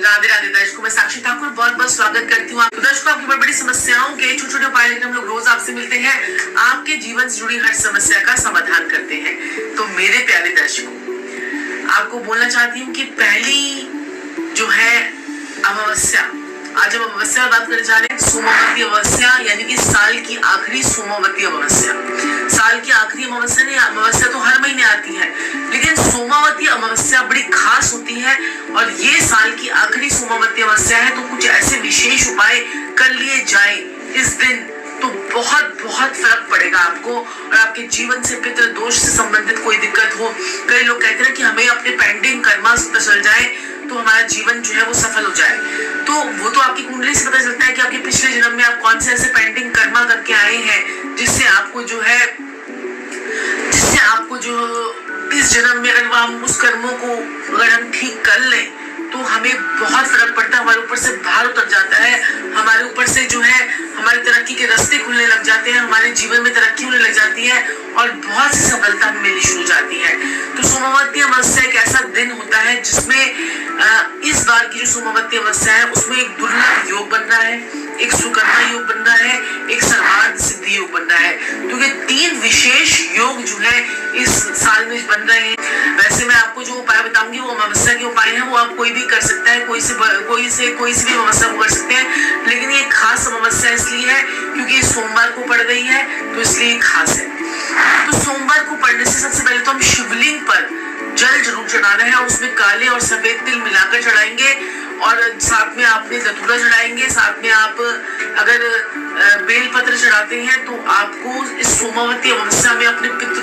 राधे राधे दर्शकों, मैं साक्षी ठाकुर बहुत बहुत स्वागत करती हूँ। दर्शकों, आपकी बड़ी बड़ी समस्याओं के छोटे छोटे उपाय लेकर हम लोग रोज आपसे मिलते हैं, आपके जीवन से जुड़ी हर समस्या का समाधान करते हैं। तो मेरे प्यारे दर्शकों, आपको बोलना चाहती हूँ कि पहली जो है अमावस्या, आज हम अमावस्या बात करने जा रहे हैं। सोमवती अमावस्या यानी कि साल की आखिरी सोमवती अमावस्या। साल की आखिरी अमावस्या नहीं, अमावस्या तो हर महीने आती है, लेकिन सोमवती अमावस्या बड़ी खास होती है और ये साल की आखिरी सोमवती अमावस्या है। तो कुछ ऐसे विशेष उपाय कर लिए जाए इस दिन तो बहुत बहुत फर्क पड़ेगा आपको और आपके जीवन से पितृ दोष से संबंधित कोई दिक्कत हो। कई लोग कहते हैं कि हमें अपने पेंडिंग कर्मा पता चल जाए तो हमारा जीवन जो है वो सफल हो जाए। तो वो तो आपकी कुंडली से पता चलता है कि आपके पिछले जन्म में आप कौन से ऐसे पेंडिंग कर्मा करके आए हैं जिससे आपको जो इस जन्म में अगर हम उस कर्मों को अगर हम ठीक कर लें तो हमें बहुत फर्क पड़ता है। हमारे ऊपर से भार उतर जाता है, हमारे ऊपर से जो है हमारी तरक्की के रास्ते खुलने लग जाते हैं, हमारे जीवन में तरक्की होने लग जाती है और बहुत सी सफलता मिलनी शुरू हो जाती है। तो सोमवती अमावस्या एक ऐसा दिन होता है जिसमें इस बार की जो सोमवती अमावस्या है उसमें एक दुर्लभ योग बन रहा है, एक सुकर्मा योग बन रहा है, एक सर्वार्थ सिद्धि योग बन रहा है। तो ये तीन विशेष योग जो है इस साल में बन रहे हैं। वैसे मैं आपको जो उपाय बताऊंगी वो अमावस्या के उपाय हैं, वो आप कोई भी कर सकता है, कोई से भी अमावस्या को कर सकते हैं, लेकिन ये खास अमावस्या इसलिए है क्योंकि सोमवार को पड़ गई है तो इसलिए खास है। तो सोमवार को पड़ने से सबसे पहले तो हम शिवलिंग पर जल जरूर चढ़ाना है और उसमें काले और सफेद तिल मिलाकर चढ़ाएंगे और साथ में आपने धतूरा चढ़ाएंगे। साथ में आप अगर बेल पत्र चढ़ाते हैं तो आपको इस सोमवती अमावस्या में अपने पितृ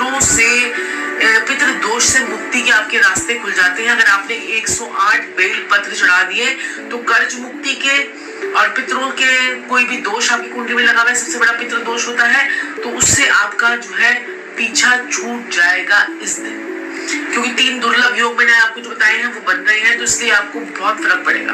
दोष से मुक्ति के आपके रास्ते खुल जाते हैं। अगर आपने 108 बेल पत्र चढ़ा दिए तो कर्ज मुक्ति के और पितरों के कोई भी दोष आपकी कुंडली में लगा हुआ है, सबसे बड़ा पितृ दोष होता है, तो उससे आपका जो है पीछा छूट जाएगा इस दिन। क्योंकि तीन दुर्लभ योग मैंने आपको जो बताए हैं वो बन रहे हैं, तो इसलिए आपको बहुत फर्क पड़ेगा।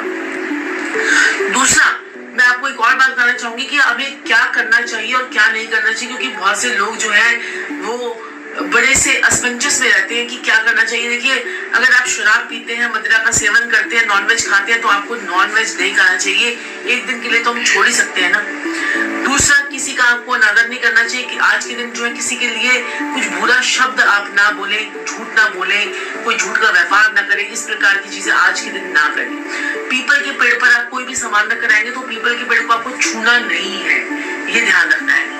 दूसरा, मैं आपको एक और बात बताना चाहूंगी कि हमें क्या करना चाहिए और क्या नहीं करना चाहिए, क्योंकि बहुत से लोग जो है वो बड़े से असमंजस में रहते हैं कि क्या करना चाहिए। देखिए, अगर आप शराब पीते हैं, मदिरा का सेवन करते हैं, नॉनवेज खाते हैं तो आपको नॉनवेज नहीं खाना चाहिए। एक दिन के लिए तो हम छोड़ ही सकते हैं ना। दूसरा, किसी का आपको अनादर नहीं करना चाहिए कि आज के दिन जो है किसी के लिए कुछ बुरा शब्द आप ना बोले, झूठ ना बोले, कोई झूठ का व्यापार ना करें, इस प्रकार की चीजें आज के दिन ना करें। पीपल के पेड़ पर आप कोई भी सामान रख कराएंगे तो पीपल के पेड़ को आपको छूना नहीं है, ये ध्यान रखना है।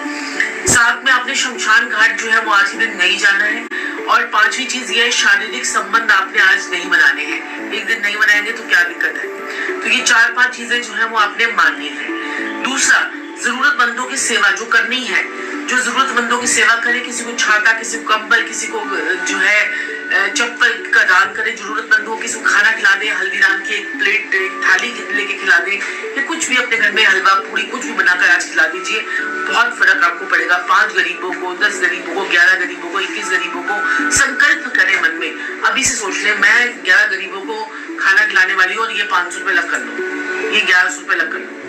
साथ में आपने शमशान घाट जो है वो आज के दिन नहीं जाना है। और पांचवी चीज ये है, शारीरिक संबंध आपने आज नहीं बनाने हैं। एक दिन नहीं बनाएंगे तो क्या दिक्कत है। तो ये 4-5 चीजें जो है वो आपने माननी है। दूसरा, जरूरतमंदों की सेवा जो करनी है, जो जरूरतमंदों की सेवा करे, किसी को छाता, किसी को कंबल, किसी को जो है चप्पल का दान करे, जरूरतमंदों किसी को खाना खिला दे, हल्दीराम की एक प्लेट, एक थाली लेके खिला दे, या कुछ भी अपने घर में हलवा पूरी कुछ भी बनाकर आज खिला दीजिए, बहुत फर्क आपको पड़ेगा। 5 गरीबों को, 10 गरीबों को, 11 गरीबों को, 21 गरीबों को संकल्प करें मन में। अभी से सोच ले, मैं 11 गरीबों को खाना खिलाने वाली हूँ और ये 500 रुपए लग कर लो, ये 1100 रुपए लग कर लो।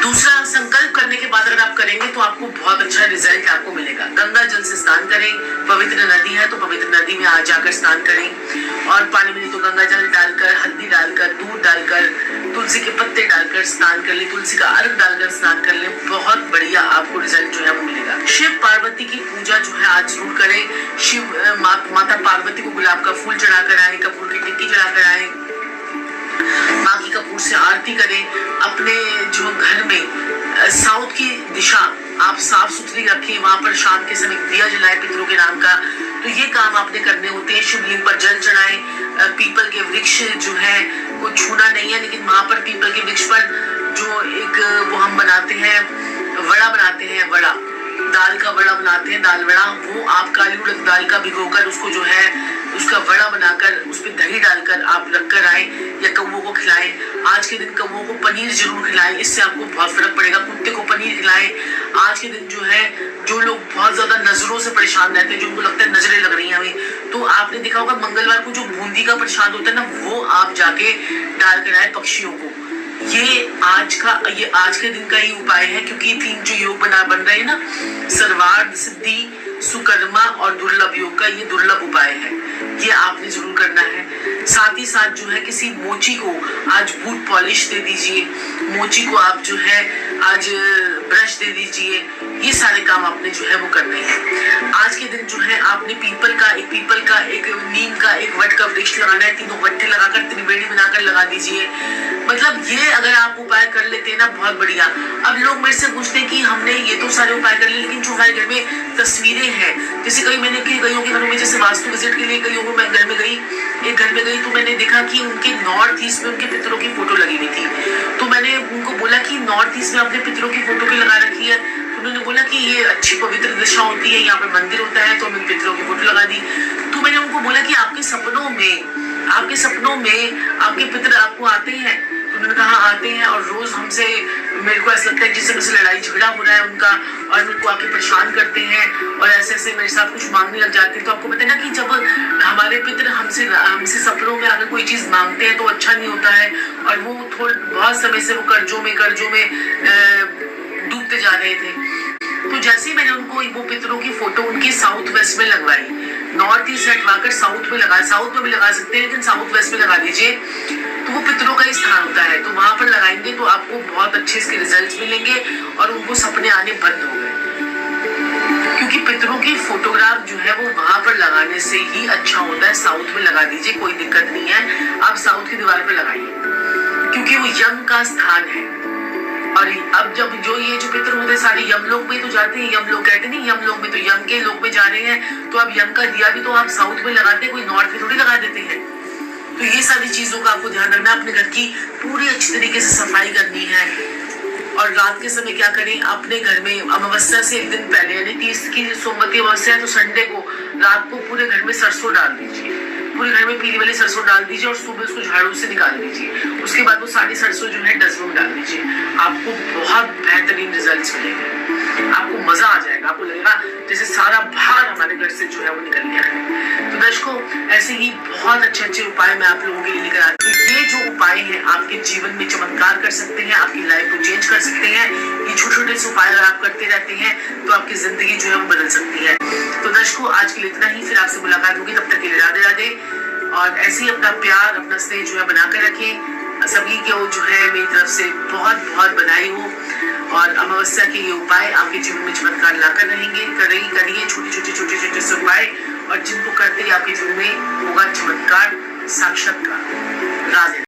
दूसरा, संकल्प करने के बाद अगर आप करेंगे तो आपको बहुत अच्छा रिजल्ट आपको मिलेगा। गंगा जल से स्नान करें, पवित्र नदी है तो पवित्र नदी में आज जाकर स्नान करें और पानी में नहीं तो गंगा जल डालकर, हल्दी डालकर, दूध डालकर, तुलसी के पत्ते डालकर स्नान कर ले, तुलसी का अर्घ डालकर स्नान कर ले, बहुत बढ़िया आपको रिजल्ट जो है वो मिलेगा। शिव पार्वती की पूजा जो है आज जरूर करें। शिव माता पार्वती को गुलाब का फूल चढ़ाकर आए, कपूर की टिक्की चढ़ाकर आए, माँ की कपूर से आरती करें। अपने जो घर में साउथ की दिशा आप साफ सुथरी रखें, वहां पर शाम के समय दिया जलाएं पितरों के नाम का। तो ये काम आपने करने होते हैं। शिवलिंग पर जल चढ़ाएं। पीपल के वृक्ष जो है वो छूना नहीं है, लेकिन वहां पर पीपल के वृक्ष पर जो एक वो हम बनाते हैं, वड़ा बनाते हैं, वड़ा दाल का वड़ा बनाते हैं, दाल वड़ा, वो आप काली उड़द दाल का भिगोकर उसको जो है उसका वड़ा बनाकर उस पर दही डालकर आप रख कर आए या कौवों को खिलाएं। आज के दिन कौवों को पनीर जरूर खिलाएं, इससे आपको बहुत फर्क पड़ेगा। कुत्ते को पनीर खिलाएं। आज के दिन जो है जो लोग बहुत ज्यादा नजरों से परेशान रहते हैं, जिनको लगता है नजरें लग रही हैं हमें, तो आपने देखा होगा मंगलवार को जो बूंदी का प्रसाद होता है ना, वो आप जाके डाल कर आए पक्षियों को। ये आज के दिन का ही उपाय है, क्योंकि 3 जो योग बन रहे हैं ना, सर्वार्थ सिद्धि, सुकर्मा और दुर्लभ योग का ये दुर्लभ उपाय है। ये आपने जरूर करना है। साथ ही साथ जो है किसी मोची को आज बूट पॉलिश दे दीजिए, मोची को आप जो है आज ब्रश दे दीजिए। ये सारे काम आपने जो है वो करने हैं। आज के दिन जो है आपने पीपल का एक नीम का एक वट का वृक्ष लगाना है, 3 वट्टे लगाकर त्रिवेणी बनाकर लगा दीजिए। मतलब ये अगर आप उपाय कर लेते हैं ना, बहुत बढ़िया। अब लोग मेरे से पूछते हैं कि हमने ये तो सारे उपाय कर लिए, लेकिन जो हमारे घर में तस्वीरें हैं, जैसे मैंने कईयों के घरों में जैसे वास्तु विजिट के लिए कईयों को मैं घर में गई तो मैंने देखा कि उनके नॉर्थ ईस्ट में उनके पितरों की फोटो लगी हुई थी। तो मैंने उनको बोला कि नॉर्थ ईस्ट में आपने पितरों की फोटो क्यों लगा रखी है? उन्होंने बोला कि ये अच्छी पवित्र दिशा होती है, यहाँ पे मंदिर होता है, तो हमने पितरों की फोटो लगा दी। तो मैंने उनको बोला कि आपके सपनों में आपके पितर आपको आते हैं? उन्होंने कहा आते हैं, और रोज हमसे, मेरे को ऐसा लगता है जिससे मुझसे लड़ाई झगड़ा हो रहा है उनका, और मेरे को आके परेशान करते हैं और ऐसे मेरे साथ कुछ मांगने लग जाते हैं। तो आपको पता है ना कि जब हमारे पितर हमसे सपनों में अगर कोई चीज मांगते हैं तो अच्छा नहीं होता है, और वो बहुत समय से वो कर्जों में डूबते जा रहे थे। तो जैसे ही मैंने उनको वो पितरों की फोटो उनके साउथ वेस्ट में लगवाई, नॉर्थ ईस्ट से हटवाकर साउथ में भी लगा सकते हैं, लेकिन साउथ वेस्ट में लगा दीजिए, तो वो पितरों का ही स्थान होता है, तो वहां पर लगाएंगे तो आपको बहुत अच्छे इसके रिजल्ट्स मिलेंगे और उनको सपने आने बंद हो गए। क्योंकि पितरों की फोटोग्राफ जो है वो वहां पर लगाने से ही अच्छा होता है। साउथ में लगा दीजिए, कोई दिक्कत नहीं है, आप साउथ की दीवार पर लगाइए, क्योंकि वो यम का स्थान है। और अब जब ये जो पितर होते सारे यमलोक में तो जाते हैं, यमलोक कहते नहीं, यमलोक में तो यम के लोक में जा रहे हैं, तो अब यम का दिया भी तो आप साउथ में लगाते हैं, कोई नॉर्थ में थोड़ी लगा देते हैं। तो ये सारी चीजों का आपको ध्यान रखना, अपने घर की पूरी अच्छी तरीके से सफाई करनी है। और रात के समय क्या करें, अपने घर में अमावस्या से एक दिन पहले, यानी 30 की सोमवती अमावस्या है तो संडे को रात को पूरे घर में सरसों डाल दीजिए, पूरे घर में पीली वाली सरसों डाल दीजिए और सुबह उसको झाड़ू से निकाल दीजिए। उसके बाद वो सारी सरसों जो है डस्टबिन में डाल दीजिए। आपको बहुत बेहतरीन रिजल्ट्स मिलेंगे, आपको मजा आ जाएगा, आपको लगेगा जैसे सारा भार हमारे घर से जो है वो निकल गया है। तो दर्शकों, ऐसे ही बहुत अच्छे उपाय मैं आप लोगों के लिए लेकर आती हूँ। ये जो उपाय है आपके जीवन में चमत्कार कर सकते हैं, आपकी लाइफ को चेंज कर सकते हैं। ये छोटे से उपाय अगर आप करते रहते हैं तो आपकी जिंदगी जो है वो बदल सकती है। तो दर्शकों, आज के लिए इतना ही, फिर आपसे मुलाकात होगी, तब तक के लिए राधे राधे। और ऐसे ही अपना प्यार, अपना स्नेह जो है बनाकर रखें। सभी को जो है मेरी तरफ से बहुत बहुत बधाई हो, और अमावस्या के ये उपाय आपके जीवन में चमत्कार लाकर करिए छोटे से उपाय, और जिनको करते ही आपके जीवन में होगा चमत्कार, साक्षात्कार। राधे।